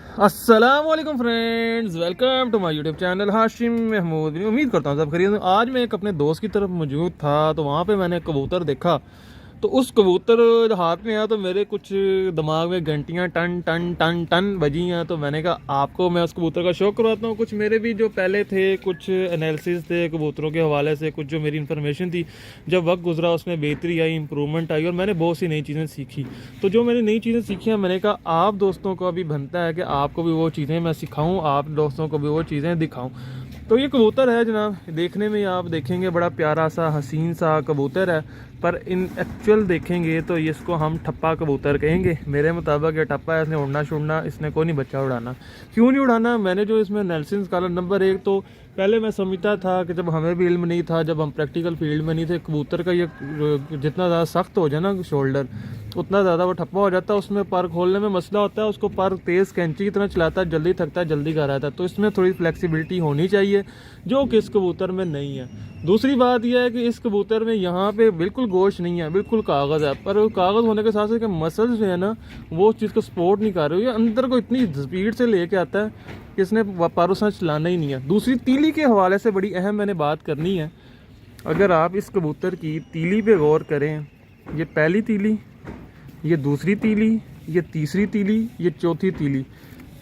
अस्सलामुअलैकुम friends, welcome to my YouTube channel Hashim Mahmood. उम्मीद करता हूँ सब खरीद। आज मैं एक अपने दोस्त की तरफ मौजूद था तो वहाँ पे मैंने कबूतर देखा। तो उस कबूतर हाथ में आया तो मेरे कुछ दिमाग में घंटियाँ टन टन टन टन बजी हैं। तो मैंने कहा आपको मैं उस कबूतर का शौक करवाता हूँ। कुछ मेरे भी जो पहले थे कुछ एनालिसिस थे कबूतरों के हवाले से, कुछ जो मेरी इन्फॉर्मेशन थी, जब वक्त गुजरा उसमें बेहतरी आई, इंप्रूवमेंट आई और मैंने बहुत सी नई चीज़ें सीखी। तो जो मैंने नई चीज़ें सीखी हैं मैंने कहा आप दोस्तों को भी बनता है कि आपको भी वो चीज़ें मैं सिखाऊँ, आप दोस्तों को भी वो चीज़ें दिखाऊँ। तो ये कबूतर है जनाब, देखने में आप देखेंगे बड़ा प्यारा सा हसीन सा कबूतर है, पर इन एक्चुअल देखेंगे तो इसको हम ठप्पा कबूतर कहेंगे। मेरे मुताबिक ये ठप्पा है, इसने उड़ना छुड़ना, इसने कोई नहीं बच्चा उड़ाना। क्यों नहीं उड़ाना? मैंने जो इसमें एनालिसिस निकाला, नंबर एक तो पहले मैं समझता था कि जब हमें भी इल्म नहीं था, जब हम प्रैक्टिकल फील्ड में नहीं थे, कबूतर का ये जितना ज़्यादा सख्त हो जाए ना शोल्डर, उतना ज़्यादा वो ठप्पा हो जाता है। उसमें पर खोलने में मसला होता है, उसको पर तेज़ कैंची की तरह चलाता है, जल्दी थकता है, जल्दी घर आता है। तो इसमें थोड़ी फ्लेक्सिबिलिटी होनी चाहिए जो कि इस कबूतर में नहीं है। दूसरी बात यह है कि इस कबूतर में यहाँ पे बिल्कुल गोश्त नहीं है, बिल्कुल कागज़ है। पर कागज़ होने के साथ साथ मसल्स जो है ना वो चीज़ को सपोर्ट नहीं कर रही है, अंदर को इतनी स्पीड से लेके आता है कि इसने पारों से चलाना ही नहीं है। दूसरी तीली के हवाले से बड़ी अहम मैंने बात करनी है। अगर आप इस कबूतर की तीली पे गौर करें, ये पहली तीली, ये दूसरी तीली, ये तीसरी तीली, ये चौथी तीली,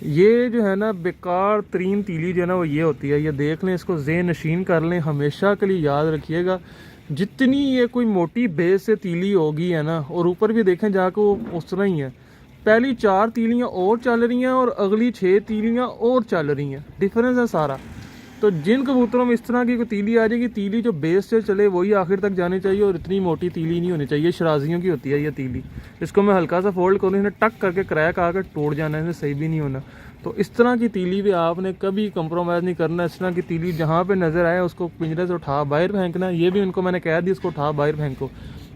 ये जो है ना बेकार तरीन तीली जो है ना वो ये होती है। ये देख लें, इसको ज़ेहन नशीन कर लें, हमेशा के लिए याद रखिएगा। जितनी ये कोई मोटी बेस से तीली होगी है ना, और ऊपर भी देखें जाकर वो उस तरह ही है। पहली 4 तीलियाँ और चल रही हैं और अगली 6 तीलियाँ और चल रही हैं, डिफरेंस है सारा। तो जिन कबूतरों में इस तरह की कोई तीली आ जाएगी, तीली जो बेस से चले वही आखिर तक जानी चाहिए और इतनी मोटी तीली नहीं होनी चाहिए। शराजियों की होती है ये तीली। इसको मैं हल्का सा फोल्ड करूँ, इसने टक करके क्रैक आकर टूट जाना है, इसने सही भी नहीं होना। तो इस तरह की तीली भी आपने कभी कंप्रोमाइज़ नहीं करना। इस तरह की तीली जहाँ पे नज़र आए उसको पिंजरे से उठा बाहर फेंकना। ये भी उनको मैंने कह दी, इसको उठा बाहर फेंको।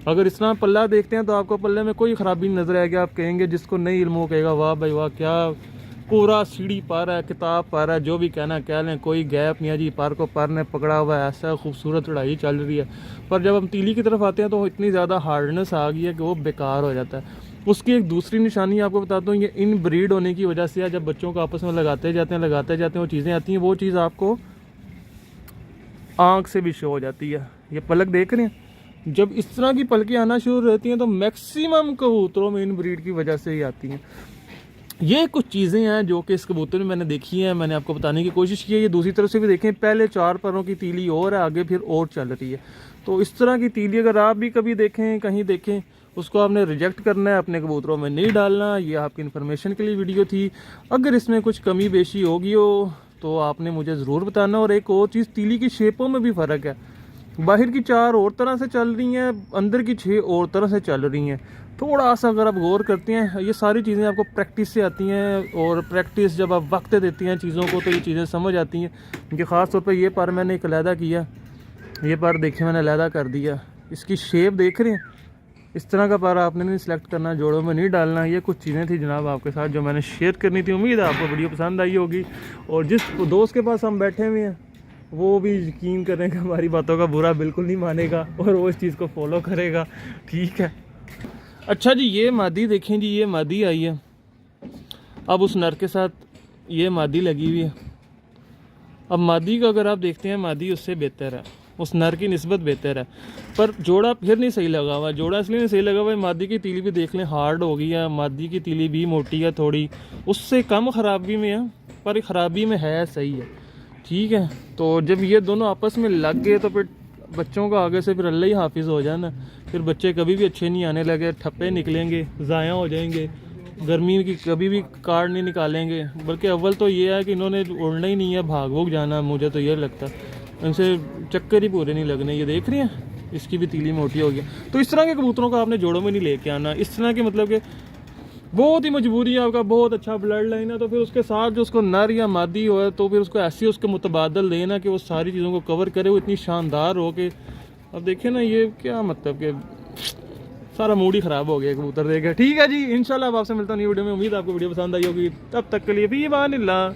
अगर इस तरह पल्ला देखते हैं तो आपको पल्ले में कोई ख़राबी नज़र आएगी, आप कहेंगे, जिसको नहीं इल्म हो कहेगा वाह भाई वाह, क्या पूरा सीढ़ी पर है, किताब पर है, जो भी कहना कह लें, कोई गैप नहीं है जी, पर को पर ने पकड़ा हुआ है, ऐसा खूबसूरत चढ़ाई चल रही है। पर जब हम तीली की तरफ आते हैं तो इतनी ज़्यादा हार्डनेस आ गई है कि वो बेकार हो जाता है। उसकी एक दूसरी निशानी आपको बताता हूँ, ये इन ब्रीड होने की वजह से है। जब बच्चों को आपस में लगाते जाते हैं वो चीज़ें आती हैं, वो चीज़ आपको आँख से भी शो हो जाती है। ये पलक देख रहे हैं, जब इस तरह की पलकें आना शुरू रहती हैं तो मैक्सिमम कबूतरों में इन ब्रीड की वजह से ही आती हैं। ये कुछ चीज़ें हैं जो कि इस कबूतर में मैंने देखी हैं, मैंने आपको बताने की कोशिश की है। ये दूसरी तरफ से भी देखें, पहले 4 परों की तीली और है, आगे फिर और चल रही है। तो इस तरह की तीली अगर आप भी कभी देखें, कहीं देखें, उसको आपने रिजेक्ट करना है, अपने कबूतरों में नहीं डालना। ये आपकी इन्फॉर्मेशन के लिए वीडियो थी। अगर इसमें कुछ कमी बेशी होगी हो तो आपने मुझे ज़रूर बताना। और एक और चीज़, तीली की शेपों में भी फ़र्क है। बाहर की 4 और तरह से चल रही हैं, अंदर की 6 और तरह से चल रही हैं। थोड़ा सा अगर आप गौर करते हैं, ये सारी चीज़ें आपको प्रैक्टिस से आती हैं, और प्रैक्टिस जब आप वक्त देती हैं चीज़ों को तो ये चीज़ें समझ आती हैं। कि ख़ास तौर पे ये पर मैंने एक अलहदा किया, ये पर देखिए मैंने अलहदा कर दिया। इसकी शेप देख रहे हैं, इस तरह का पर आपने नहीं सिलेक्ट करना, जोड़ों में नहीं डालना। ये कुछ चीज़ें थी जनाब आपके साथ जो मैंने शेयर करनी थी। उम्मीद है आपको वीडियो पसंद आई होगी। और जिस दोस्त के पास हम बैठे हुए हैं वो भी यकीन करें कि हमारी बातों का बुरा बिल्कुल नहीं मानेगा और वो इस चीज़ को फॉलो करेगा, ठीक है। अच्छा जी, ये मादी देखें जी, ये मादी आई है। अब उस नर के साथ ये मादी लगी हुई है। अब मादी को अगर आप देखते हैं, मादी उससे बेहतर है, उस नर की निस्बत बेहतर है। पर जोड़ा फिर नहीं सही लगा हुआ। जोड़ा इसलिए नहीं सही लगा हुआ, मादी की तीली भी देख लें हार्ड हो गई है, मादी की तीली भी मोटी है थोड़ी, उससे कम ख़राबी में है, पर ख़राबी में है सही है, ठीक है। तो जब ये दोनों आपस में लग गए तो फिर बच्चों का आगे से फिर अल्लाह ही हाफिज़ हो जाना। फिर बच्चे कभी भी अच्छे नहीं आने लगे, ठप्पे निकलेंगे, ज़ाया हो जाएंगे, गर्मी की कभी भी कार्ड नहीं निकालेंगे। बल्कि अव्वल तो ये है कि इन्होंने उड़ना ही नहीं है, भाग भूग जाना। मुझे तो ये लगता है इनसे चक्कर ही पूरे नहीं लगने। ये देख रही हैं, इसकी भी तीली मोटी हो गई। तो इस तरह के कबूतरों को आपने जोड़ों में नहीं लेके आना। इस तरह के मतलब कि बहुत ही मजबूरी है आपका, बहुत अच्छा ब्लड लाइन है, तो फिर उसके साथ जो उसको नर या मादी हो तो फिर उसको ऐसी उसके मुतबादल देना कि वो सारी चीज़ों को कवर करे, वो इतनी शानदार हो कि अब देखिए ना, ये क्या मतलब कि सारा मूड ही ख़राब हो गया कबूतर देख के। ठीक है जी, इंशाल्लाह अब आपसे मिलता हूँ नई वीडियो में। उम्मीद आपको वीडियो पसंद आई होगी। तब तक के लिए भी ईमान अल्लाह।